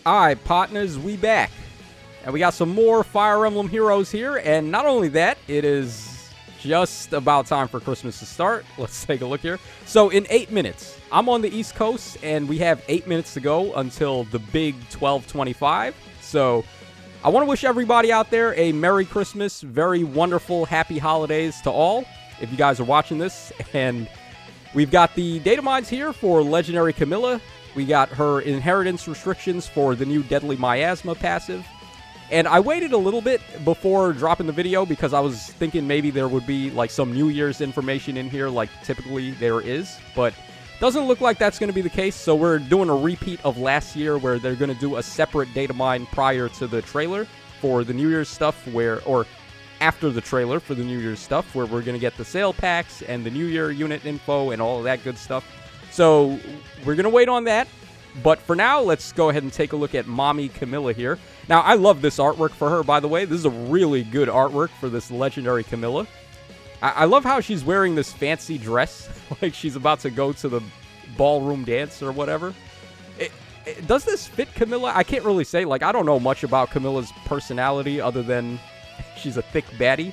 Alright, partners, we back. And we got some more Fire Emblem heroes here. And not only that, it is just about time for Christmas to start. Let's take a look here. So in 8 minutes, I'm on the East Coast, and we have 8 minutes to go until the big 12:25. So I want to wish everybody out there a Merry Christmas, very wonderful, happy holidays to all, if you guys are watching this. And we've got the Datamines here for Legendary Camilla. We got her inheritance restrictions for the new Deadly Miasma passive. And I waited a little bit before dropping the video because I was thinking maybe there would be like some New Year's information in here like typically there is. But doesn't look like that's going to be the case. So we're doing a repeat of last year where they're going to do a separate data mine prior to the trailer for the New Year's stuff or after the trailer for the New Year's stuff where we're going to get the sale packs and the New Year unit info and all of that good stuff. So we're going to wait on that. But for now, let's go ahead and take a look at Mommy Camilla here. Now, I love this artwork for her, by the way. This is a really good artwork for this Legendary Camilla. I love how she's wearing this fancy dress, like she's about to go to the ballroom dance or whatever. Does this fit Camilla? I can't really say. Like, I don't know much about Camilla's personality other than she's a thick baddie.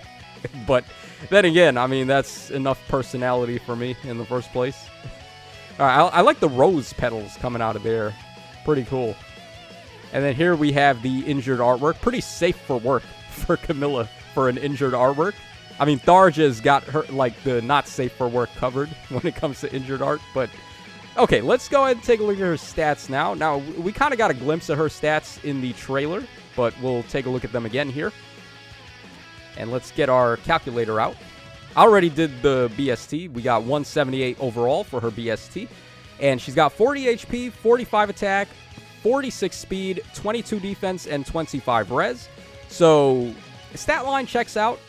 But then again, I mean, that's enough personality for me in the first place. All right, I like the rose petals coming out of there. Pretty cool. And then here we have the injured artwork. Pretty safe for work for Camilla for an injured artwork. I mean, Tharja's got her, like, the not safe for work covered when it comes to injured art. But, okay, let's go ahead and take a look at her stats now. Now, we kind of got a glimpse of her stats in the trailer, but we'll take a look at them again here. And let's get our calculator out. I already did the BST. We got 178 overall for her BST. And she's got 40 HP, 45 attack, 46 speed, 22 defense, and 25 res. So, stat line checks out.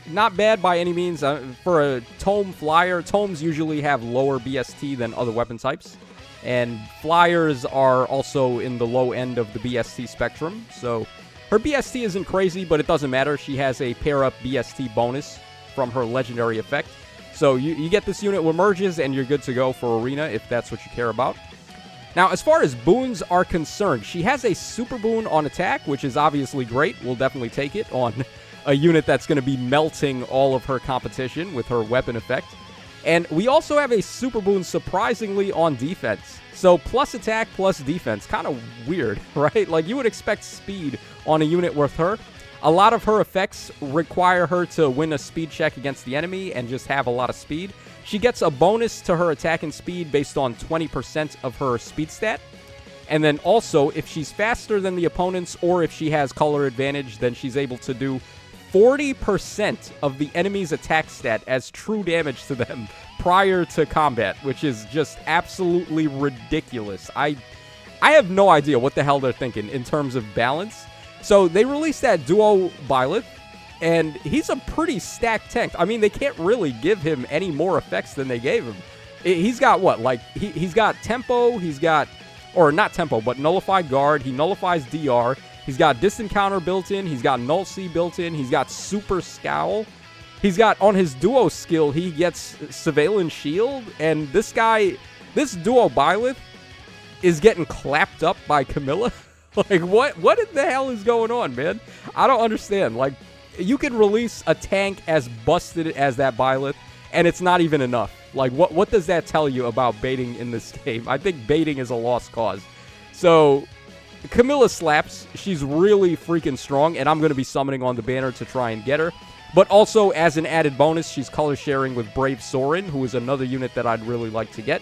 Not bad by any means. For a Tome Flyer, Tomes usually have lower BST than other weapon types. And Flyers are also in the low end of the BST spectrum. So, her BST isn't crazy, but it doesn't matter. She has a pair-up BST bonus from her legendary effect. So you get this unit with merges and you're good to go for arena if that's what you care about. Now, as far as boons are concerned, she has a super boon on attack, which is obviously great. We'll definitely take it on a unit that's going to be melting all of her competition with her weapon effect. And we also have a super boon surprisingly on defense. So plus attack plus defense, kind of weird, right? Like you would expect speed on a unit with her. A lot of her effects require her to win a speed check against the enemy and just have a lot of speed. She gets a bonus to her attack and speed based on 20% of her speed stat. And then also, if she's faster than the opponents or if she has color advantage, then she's able to do 40% of the enemy's attack stat as true damage to them prior to combat, which is just absolutely ridiculous. I have no idea what the hell they're thinking in terms of balance. So they released that duo Byleth, and he's a pretty stacked tank. I mean, they can't really give him any more effects than they gave him. He's got what? Like, he's got tempo, he's got, or not tempo, but nullified guard. He nullifies DR. He's got distant counter built in. He's got null C built in. He's got super scowl. He's got, on his duo skill, he gets surveillance shield. And this guy, this duo Byleth is getting clapped up by Camilla. Like, what in the hell is going on, man? I don't understand. Like, you could release a tank as busted as that Byleth, and it's not even enough. Like, what does that tell you about baiting in this game? I think baiting is a lost cause. So, Camilla slaps. She's really freaking strong, and I'm going to be summoning on the banner to try and get her. But also, as an added bonus, she's color sharing with Brave Sorin, who is another unit that I'd really like to get.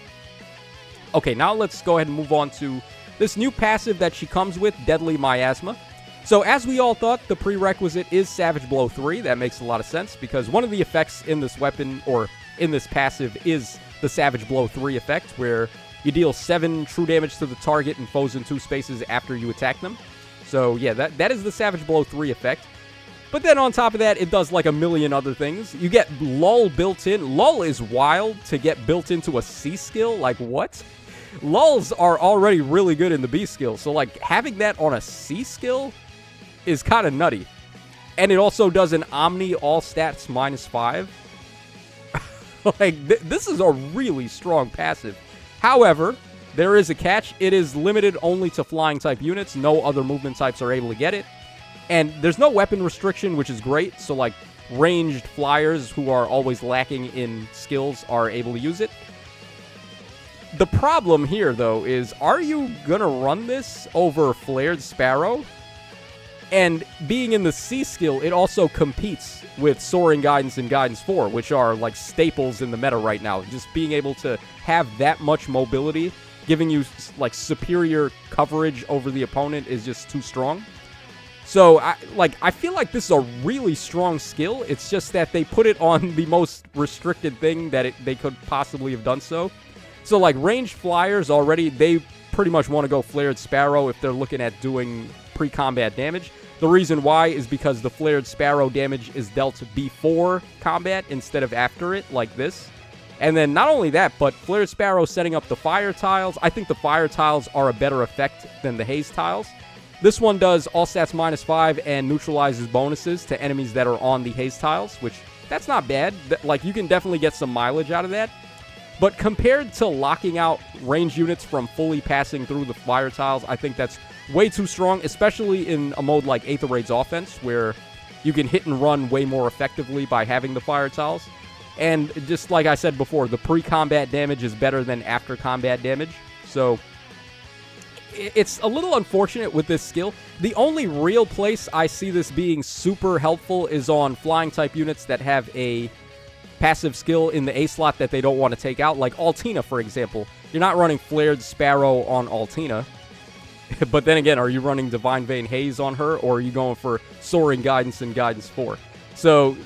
Okay, now let's go ahead and move on to this new passive that she comes with, Deadly Miasma. So as we all thought, the prerequisite is Savage Blow 3. That makes a lot of sense because one of the effects in this weapon, or in this passive, is the Savage Blow 3 effect, where you deal 7 true damage to the target and foes in 2 spaces after you attack them. So yeah, that is the Savage Blow 3 effect. But then on top of that, it does like a million other things. You get Lull built in. Lull is wild to get built into a C skill. Like, what? Lulls are already really good in the B skill, so like having that on a C skill is kind of nutty. And it also does an Omni all stats -5. Like, this is a really strong passive. However, there is a catch. It is limited only to flying type units. No other movement types are able to get it. And there's no weapon restriction, which is great. So, like, ranged flyers who are always lacking in skills are able to use it. The problem here, though, is are you going to run this over Flared Sparrow? And being in the C skill, it also competes with Soaring Guidance and Guidance 4, which are, like, staples in the meta right now. Just being able to have that much mobility, giving you, like, superior coverage over the opponent is just too strong. So, I feel like this is a really strong skill. It's just that they put it on the most restricted thing that they could possibly have done so. So, like, ranged flyers already, they pretty much want to go Flared Sparrow if they're looking at doing pre-combat damage. The reason why is because the Flared Sparrow damage is dealt before combat instead of after it, like this. And then not only that, but Flared Sparrow setting up the fire tiles. I think the fire tiles are a better effect than the haze tiles. This one does all stats -5 and neutralizes bonuses to enemies that are on the haze tiles, which that's not bad. Like, you can definitely get some mileage out of that. But compared to locking out range units from fully passing through the fire tiles, I think that's way too strong, especially in a mode like Aether Raid's offense, where you can hit and run way more effectively by having the fire tiles. And just like I said before, the pre-combat damage is better than after-combat damage. So it's a little unfortunate with this skill. The only real place I see this being super helpful is on flying-type units that have a passive skill in the A slot that they don't want to take out, like Altina, for example. You're not running Flared Sparrow on Altina. But then again, are you running Divine Vein Haze on her, or are you going for Soaring Guidance and Guidance 4? So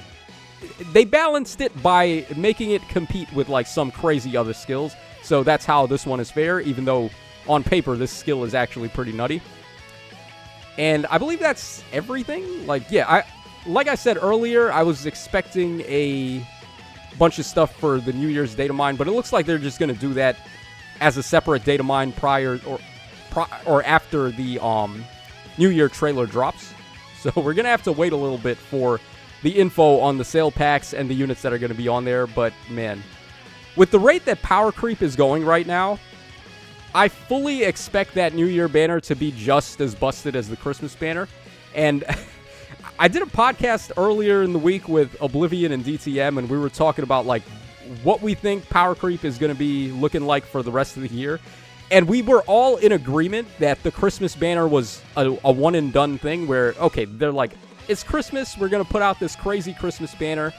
they balanced it by making it compete with, like, some crazy other skills. So that's how this one is fair, even though on paper this skill is actually pretty nutty. And I believe that's everything. Like, yeah, like I said earlier, I was expecting a bunch of stuff for the New Year's data mine, but it looks like they're just going to do that as a separate data mine prior or after the New Year trailer drops. So we're going to have to wait a little bit for the info on the sale packs and the units that are going to be on there. But, man, with the rate that power creep is going right now, I fully expect that New Year banner to be just as busted as the Christmas banner. And I did a podcast earlier in the week with Oblivion and DTM, and we were talking about, like, what we think power creep is going to be looking like for the rest of the year. And we were all in agreement that the Christmas banner was a one-and-done thing where, okay, they're like, it's Christmas, we're going to put out this crazy Christmas banner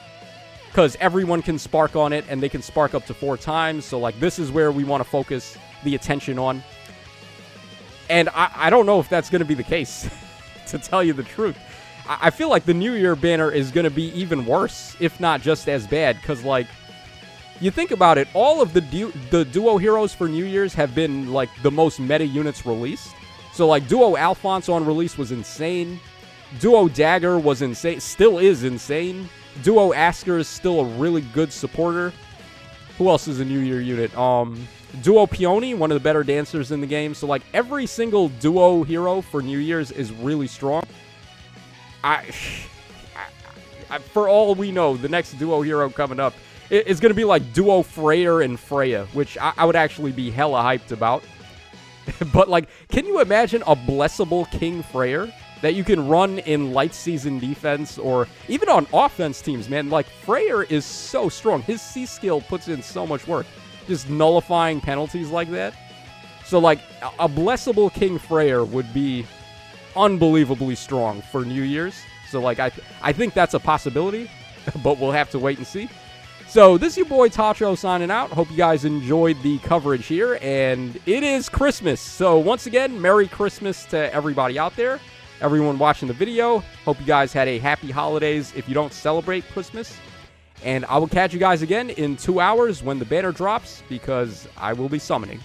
because everyone can spark on it, and they can spark up to 4 times. So, like, this is where we want to focus the attention on. And I don't know if that's going to be the case, to tell you the truth. I feel like the New Year banner is going to be even worse, if not just as bad, because, like, you think about it, all of the duo heroes for New Year's have been, like, the most meta units released. So, like, Duo Alphonse on release was insane. Duo Dagger was insane. Still is insane. Duo Asker is still a really good supporter. Who else is a New Year unit? Duo Peony, one of the better dancers in the game. So, like, every single duo hero for New Year's is really strong. For all we know, the next duo hero coming up is going to be like Duo Freyr and Freya, which I would actually be hella hyped about. But, like, can you imagine a blessable King Freyr that you can run in light season defense or even on offense teams, man? Like, Freyr is so strong. His C skill puts in so much work, just nullifying penalties like that. So, like, a blessable King Freyr would be unbelievably strong for New Year's. So, like, I think that's a possibility, but we'll have to wait and see. So, this is your boy Tacho signing out. Hope you guys enjoyed the coverage here, and it is Christmas. So, once again, Merry Christmas to everybody out there, everyone watching the video. Hope you guys had a happy holidays if you don't celebrate Christmas. And I will catch you guys again in 2 hours when the banner drops, because I will be summoning.